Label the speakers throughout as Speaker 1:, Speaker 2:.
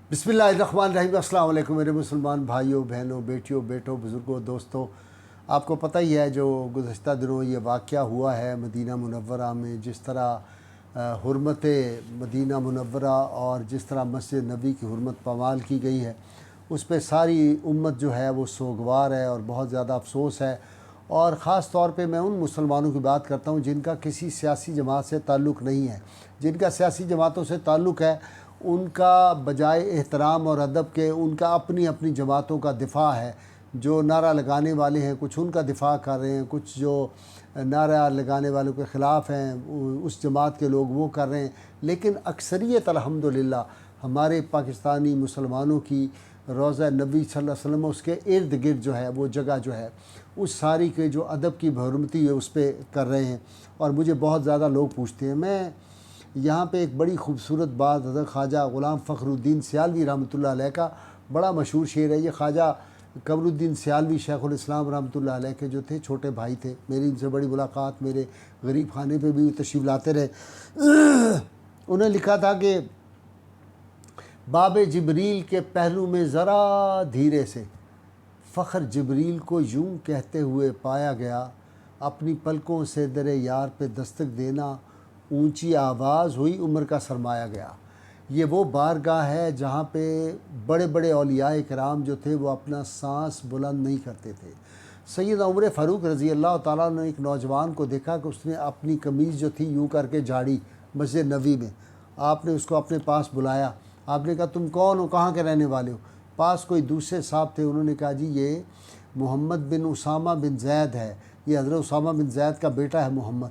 Speaker 1: बिस्मिल्लाहिर्रहमानिर्रहीम। अस्सलाम वालेकुम मेरे मुसलमान भाइयों बहनों बेटियों बेटों बुज़ुर्गों दोस्तों। आपको पता ही है जो गुज़श्ता दिनों ये वाक़या हुआ है मदीना मुनव्वरा में, जिस तरह हुर्मत मदीना मुनव्वरा और जिस तरह मस्जिद नबी की हुर्मत पामाल की गई है, उस पर सारी उम्मत जो है वो सोगवार है और बहुत ज़्यादा अफसोस है। और ख़ास तौर पे मैं उन मुसलमानों की बात करता हूँ जिनका किसी सियासी जमात से ताल्लुक़ नहीं है। जिनका सियासी जमातों से ताल्लुक़ है, उनका बजाय एहतराम और अदब के उनका अपनी अपनी जमातों का दिफा है। जो नारा लगाने वाले हैं कुछ उनका दिफा कर रहे हैं, कुछ जो नारा लगाने वालों के ख़िलाफ़ हैं उस जमात के लोग वो कर रहे हैं। लेकिन अक्सरियत अल्हम्दुलिल्लाह हमारे पाकिस्तानी मुसलमानों की रोज़ा नबी सल्लल्लाहु अलैहि वसल्लम उसके इर्द गिर्द जो है वो जगह जो है उस सारी के जो अदब की बहुरमती है उस पर कर रहे हैं। और मुझे बहुत ज़्यादा लोग पूछते हैं, मैं यहाँ पे एक बड़ी खूबसूरत बात हज़रत ख्वाजा ग़ुलाम फ़खरुद्दीन सियालवी रहमतुल्लाह अलैह का बड़ा मशहूर शेर है। ये ख्वाजा कमरुद्दीन सियालवी शेखुल इस्लाम रहमतुल्लाह अलैह के जो थे छोटे भाई थे। मेरी इनसे बड़ी मुलाकात मेरे गरीब खाने पे भी तशरीफ़ लाते रहे। उन्हें लिखा था कि बाब जिब्रील के पहलू में ज़रा धीरे से फ़ख्र जिब्रील को यूं कहते हुए पाया गया, अपनी पलकों से दरे यार पे दस्तक देना, ऊंची आवाज़ हुई उम्र का सरमाया गया। ये वो बारगाह है जहाँ पे बड़े बड़े औलियाए किराम जो थे वो अपना सांस बुलंद नहीं करते थे। सैयदना उमर फ़ारूक रज़ी अल्लाह ताला ने एक नौजवान को देखा कि उसने अपनी कमीज़ जो थी यूँ करके झाड़ी मस्जिद नबी में। आपने उसको अपने पास बुलाया, आपने कहा तुम कौन हो, कहाँ के रहने वाले हो। पास कोई दूसरे साहब थे, उन्होंने कहा जी ये मोहम्मद बिन उसामा बिन ज़ैद है, ये हज़रत उसामा बिन ज़ैद का बेटा है मोहम्मद।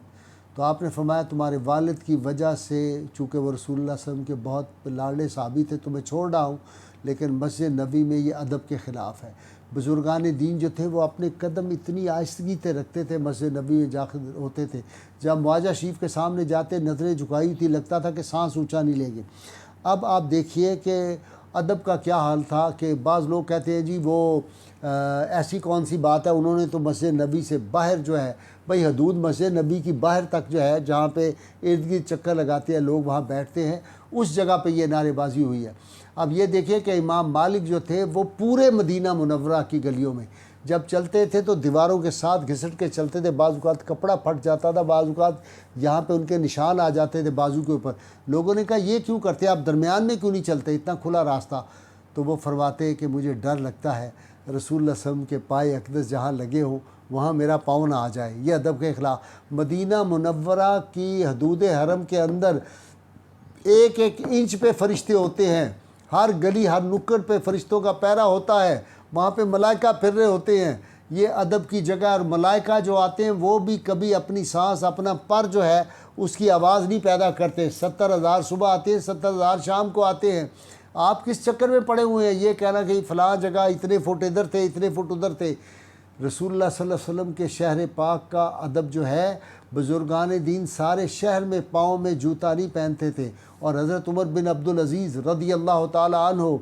Speaker 1: तो आपने फरमाया तुम्हारे वालिद की वजह से, चूँकि वो रसूलुल्लाह सल्लल्लाहु अलैहि वसल्लम के बहुत लाडले सहाबी थे, तुम्हें छोड़ रहा हूँ, लेकिन मस्जिद नबी में ये अदब के ख़िलाफ़ है। बुज़ुर्गान दीन जो थे वो अपने कदम इतनी आहिस्तगी से रखते थे, मस्जिद नबी में दाखिल होते थे, जब मुआजा शरीफ के सामने जाते नज़रें झुकाई थी, लगता था कि सांस ऊँचा नहीं लेंगे। अब आप देखिए कि अदब का क्या हाल था कि बाज़ लोग कहते हैं जी वो ऐसी कौन सी बात है, उन्होंने तो मस्जिद नबी से बाहर जो है भाई हदूद मस्जिद नबी की बाहर तक जो है जहाँ पे इर्द गिर्द चक्कर लगाते हैं लोग, वहाँ बैठते हैं, उस जगह पे ये नारेबाजी हुई है। अब ये देखिए कि इमाम मालिक जो थे वो पूरे मदीना मुनव्वरा की गलियों में जब चलते थे तो दीवारों के साथ घिसट के चलते थे। बाज़ औक़ात कपड़ा फट जाता था, बाज़ औक़ात यहाँ पे उनके निशान आ जाते थे बाजू के ऊपर। लोगों ने कहा ये क्यों करते, आप दरमियान में क्यों नहीं चलते, इतना खुला रास्ता। तो वो फरमाते हैं कि मुझे डर लगता है रसूलुल्लाह सल्लल्लाहु अलैहि वसल्लम के पाए अक़दस जहाँ लगे हों वहाँ मेरा पाँव ना आ जाए। ये अदब के ख़िलाफ़ मदीना मुनव्वरा की हदूद हरम के अंदर एक एक इंच पे फ़रिश्ते होते हैं, हर गली हर नुक्कड़ पे फ़रिश्तों का पैरा होता है, वहाँ पे मलाइका फिर रहे होते हैं। ये अदब की जगह, और मलाइका जो आते हैं वो भी कभी अपनी सांस अपना पर जो है उसकी आवाज़ नहीं पैदा करते। 70,000 सुबह आते हैं, 70,000 शाम को आते हैं। आप किस चक्कर में पड़े हुए हैं ये कहना कि फ़लाँ जगह इतने फुट इधर थे इतने फुट उधर थे। रसूलुल्लाह सल्लल्लाहु अलैहि वसल्लम के शहर पाक का अदब जो है, बुज़ुर्गान दीन सारे शहर में पाँव में जूता नहीं पहनते थे। और हज़रत उमर बिन अब्दुल अज़ीज़ रज़ी अल्लाह ताला अन्हु,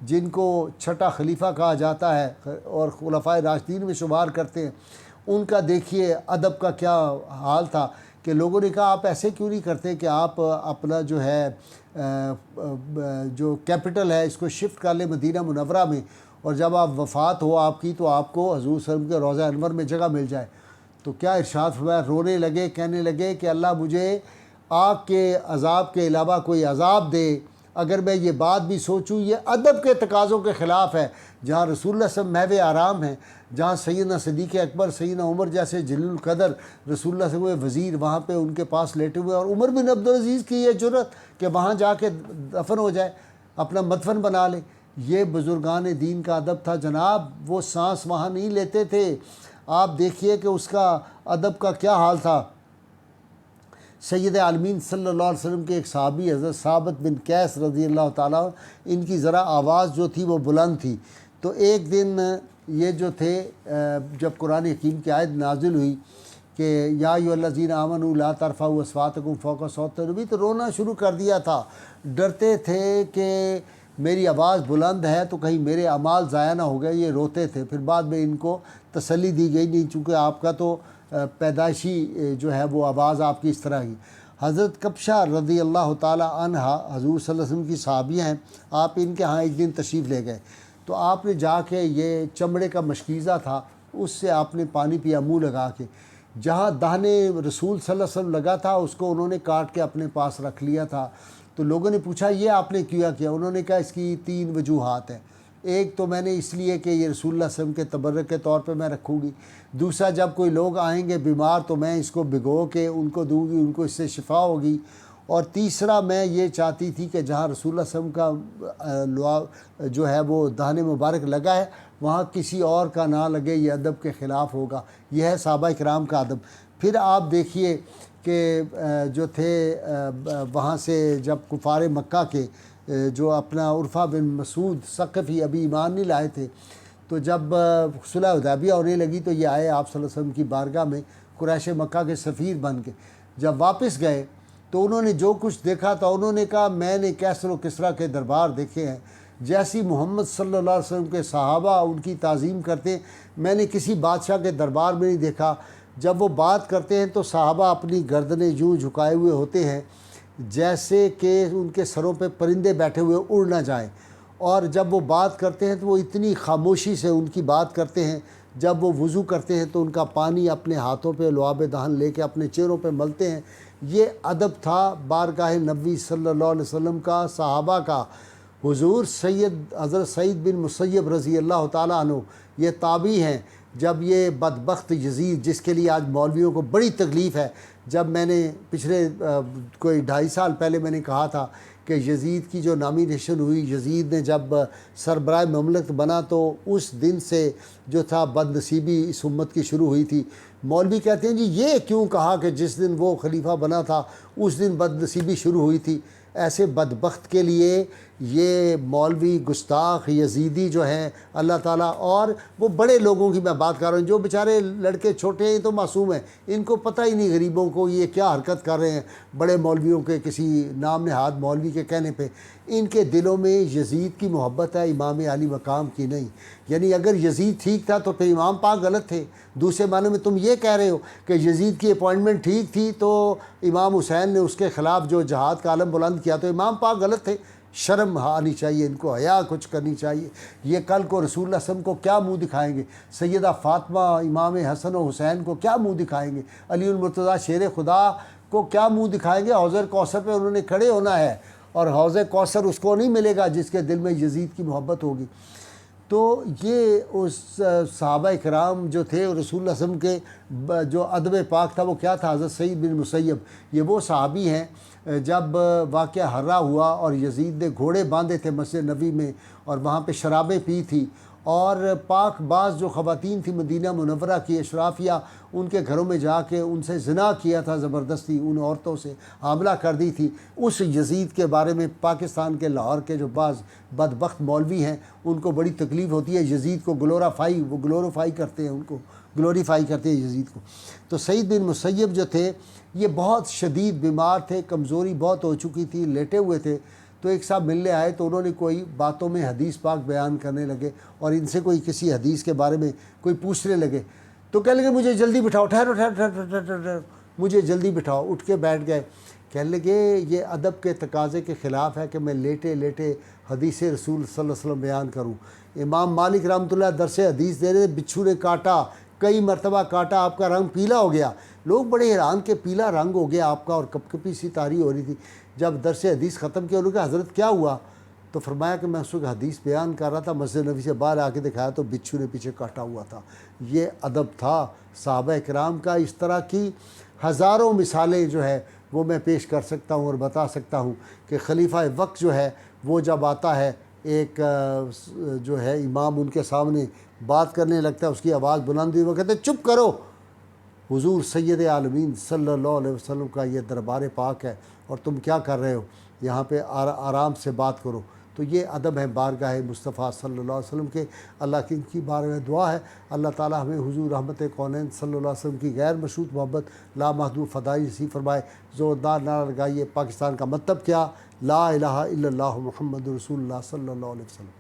Speaker 1: जिनको छठा खलीफा कहा जाता है और खुलफ़ाए राशिदीन में शुमार करते हैं, उनका देखिए अदब का क्या हाल था कि लोगों ने कहा आप ऐसे क्यों नहीं करते कि आप अपना जो है जो कैपिटल है इसको शिफ्ट कर लें मदीना मुनव्वरा में, और जब आप वफ़ात हो आपकी तो आपको हज़ूर सल्लल्लाहु अलैहि वसल्लम के रोज़ा अनवर में जगह मिल जाए। तो क्या इरशाद फरमाया, रोने लगे, कहने लगे कि अल्लाह मुझे आग के अज़ाब के अलावा कोई अज़ाब दे। अगर मैं ये बात भी सोचूं, ये अदब के तकाज़ों के ख़िलाफ़ है। जहाँ रसूलुल्लाह सल्लल्लाहु अलैहि वसल्लम महव आराम है, जहाँ सैयदना सिद्दीक़ अकबर सैयदना उमर जैसे जलील क़दर रसूलुल्लाह से हुए वज़ीर वहाँ पे उनके पास लेटे हुए, और उमर बिन अब्दुल अज़ीज़ की ये जुर्रत कि वहाँ जाके दफन हो जाए, अपना मदफन बना ले। ये बुज़ुर्गान दीन का अदब था जनाब, वो सांस वहाँ नहीं लेते थे। आप देखिए कि उसका अदब का क्या हाल था। सैयद आलमीन सल्लल्लाहु अलैहि वसल्लम के एक सहाबी हज़रत साबित बिन कैस रज़ी अल्लाह ताला, इनकी ज़रा आवाज़ जो थी वो बुलंद थी। तो एक दिन ये जो थे जब कुरान हकीम की आयत नाजिल हुई कि या अय्युहल्लज़ीना आमनू ला तरफ़ऊ अस्वातकुम फ़ौक़ सौति नबी, तो रोना शुरू कर दिया था। डरते थे कि मेरी आवाज़ बुलंद है तो कहीं मेरे अमाल ज़ाया ना हो गए, ये रोते थे। फिर बाद में इनको तसल्ली दी गई, नहीं चूँकि आपका तो पैदाइशी जो है वो आवाज़ आपकी इस तरह की। حضرت کبشہ رضی اللہ تعالی عنہ حضور صلی اللہ علیہ وسلم کی صحابیہ ہیں، آپ ان کے ہاں ایک دن تشریف لے گئے، تو آپ نے جا کے یہ چمڑے کا مشکیزہ تھا اس سے آپ نے پانی پیا منہ لگا کے، جہاں دہنے رسول صلی اللہ علیہ وسلم لگا تھا اس کو انہوں نے کاٹ کے اپنے پاس رکھ لیا تھا۔ تو لوگوں نے پوچھا یہ آپ نے کیا انہوں نے کہا اس کی 3 وجوہات ہیں۔ ایک تو میں نے اس لیے کہ یہ رسول اللہ صلی اللہ علیہ وسلم کے تبرک کے طور پہ میں رکھوں گی، دوسرا جب کوئی لوگ آئیں گے بیمار تو میں اس کو بھگو کے ان کو دوں گی، ان کو اس سے شفا ہوگی، اور تیسرا میں یہ چاہتی تھی کہ جہاں رسول اللہ صلی اللہ علیہ وسلم کا لعاب جو ہے وہ دہن مبارک لگا ہے وہاں کسی اور کا نہ لگے، یہ ادب کے خلاف ہوگا۔ یہ ہے صحابہ کرام کا ادب۔ پھر آپ دیکھیے کہ جو تھے وہاں سے جب کفار مکہ کے جو اپنا عرفہ بن مسعود ثقفی ابھی ایمان نہیں لائے تھے، تو جب صلح حدیبیہ ہونے لگی تو یہ آئے آپ صلی اللہ علیہ وسلم کی بارگاہ میں قریش مکہ کے سفیر بن کے۔ جب واپس گئے تو انہوں نے جو کچھ دیکھا تھا انہوں نے کہا میں نے کیسر و کسریٰ کے دربار دیکھے ہیں، جیسی محمد صلی اللہ علیہ وسلم کے صحابہ ان کی تعظیم کرتے ہیں میں نے کسی بادشاہ کے دربار میں نہیں دیکھا۔ جب وہ بات کرتے ہیں تو صحابہ اپنی گردنیں یوں جھکائے ہوئے ہوتے ہیں جیسے کہ ان کے سروں پہ پرندے بیٹھے ہوئے اڑ نہ جائیں، اور جب وہ بات کرتے ہیں تو وہ اتنی خاموشی سے ان کی بات کرتے ہیں۔ جب وہ وضو کرتے ہیں تو ان کا پانی اپنے ہاتھوں پہ لعاب دہن لے کے اپنے چہروں پہ ملتے ہیں۔ یہ ادب تھا بارگاہ نبوی صلی اللہ علیہ وسلم کا، صحابہ کا۔ حضور سید حضرت سعید بن مسیب رضی اللہ تعالیٰ عنہ یہ تابعی ہیں، جب یہ بدبخت یزید جس کے لیے آج مولویوں کو بڑی تکلیف ہے، جب میں نے پچھلے کوئی 2.5 سال پہلے میں نے کہا تھا کہ یزید کی جو نامینیشن ہوئی، یزید نے جب سربراہ مملکت بنا تو اس دن سے جو تھا بد نصیبی اس امت کی شروع ہوئی تھی۔ مولوی کہتے ہیں جی یہ کیوں کہا کہ جس دن وہ خلیفہ بنا تھا اس دن بد نصیبی شروع ہوئی تھی؟ ایسے بدبخت کے لیے یہ مولوی گستاخ یزیدی جو ہیں اللہ تعالیٰ، اور وہ بڑے لوگوں کی میں بات کر رہا ہوں جو بیچارے لڑکے چھوٹے ہیں تو معصوم ہیں، ان کو پتہ ہی نہیں غریبوں کو یہ کیا حرکت کر رہے ہیں بڑے مولویوں کے کسی نام نہاد مولوی کے کہنے پہ۔ ان کے دلوں میں یزید کی محبت ہے، امام علی مقام کی نہیں۔ یعنی اگر یزید ٹھیک تھا تو پھر امام پاک غلط تھے۔ دوسرے معنی میں تم یہ کہہ رہے ہو کہ یزید کی اپوائنٹمنٹ ٹھیک تھی تو امام حسین نے اس کے خلاف جو جہاد کا علم بلند کیا تو امام پاک غلط تھے۔ شرم آنی چاہیے ان کو، حیا کچھ کرنی چاہیے۔ یہ کل کو رسول اللہ صلی اللہ علیہ وسلم کو کیا منہ دکھائیں گے؟ سیدہ فاطمہ، امام حسن و حسین کو کیا منہ دکھائیں گے؟ علی المرتضیٰ شیر خدا کو کیا منہ دکھائیں گے؟ حوض کوثر پہ انہوں نے کھڑے ہونا ہے، اور حوض کوثر اس کو نہیں ملے گا جس کے دل میں یزید کی محبت ہوگی۔ تو یہ اس صحابہ کرام جو تھے رسول اللہ صلی اللہ علیہ وسلم کے جو ادب پاک تھا وہ کیا تھا؟ حضرت سعید بن مسیب یہ وہ صحابی ہیں جب واقعہ حرہ ہوا اور یزید نے گھوڑے باندھے تھے مسجد نبوی میں اور وہاں پہ شرابیں پی تھی، اور پاک باز جو خواتین تھی مدینہ منورہ کی اشرافیہ ان کے گھروں میں جا کے ان سے زنا کیا تھا، زبردستی ان عورتوں سے حاملہ کر دی تھی۔ اس یزید کے بارے میں پاکستان کے لاہور کے جو بعض بدبخت مولوی ہیں ان کو بڑی تکلیف ہوتی ہے، یزید کو گلوریفائی کرتے ہیں، ان کو گلوریفائی کرتے ہیں یزید کو۔ تو سعید بن مسیب جو تھے یہ بہت شدید بیمار تھے، کمزوری بہت ہو چکی تھی، لیٹے ہوئے تھے۔ تو ایک صاحب ملنے آئے تو انہوں نے کوئی باتوں میں حدیث پاک بیان کرنے لگے، اور ان سے کوئی کسی حدیث کے بارے میں کوئی پوچھنے لگے تو کہنے لگے مجھے جلدی بٹھاؤ، ٹھہرو مجھے جلدی بٹھاؤ۔ اٹھ کے بیٹھ گئے، کہنے لگے یہ ادب کے تقاضے کے خلاف ہے کہ میں لیٹے لیٹے حدیث رسول صلی اللہ علیہ وسلم بیان کروں۔ امام مالک رحمۃ اللہ درس حدیث دے رہے تھے، بچھو نے کاٹا، کئی مرتبہ کاٹا، آپ کا رنگ پیلا ہو گیا۔ لوگ بڑے حیران کہ پیلا رنگ ہو گیا آپ کا، اور کپ کپی سی طاری ہو رہی تھی۔ جب درس حدیث ختم کیا انہوں نے کہا حضرت کیا ہوا؟ تو فرمایا کہ میں اس وقت حدیث بیان کر رہا تھا، مسجد نبوی سے باہر آ کے دکھایا تو بچھو نے پیچھے کاٹا ہوا تھا۔ یہ ادب تھا صحابہ کرام کا۔ اس طرح کی ہزاروں مثالیں جو ہے وہ میں پیش کر سکتا ہوں اور بتا سکتا ہوں کہ خلیفہ وقت جو ہے وہ جب آتا ہے ایک جو ہے امام ان کے سامنے بات کرنے لگتا ہے، اس کی آواز بلند ہوئی، وہ کہتے ہیں چپ کرو، حضور سید عالمین صلی اللہ علیہ وسلم کا یہ دربار پاک ہے اور تم کیا کر رہے ہو یہاں پہ، آرام سے بات کرو۔ تو یہ ادب ہے بارگاہ مصطفیٰ صلی اللہ علیہ وسلم کے۔ اللہ کی ان کی بارگاہ میں دعا ہے اللہ تعالیٰ ہمیں حضور رحمت کونین صلی اللہ علیہ وسلم کی غیر مشروط محبت لامحدود فدائی نصیب فرمائے۔ زوردار نعرہ لگائیے۔ پاکستان کا مطلب کیا؟ لا الہ الا اللہ محمد رسول اللہ صلی اللہ علیہ وسلم۔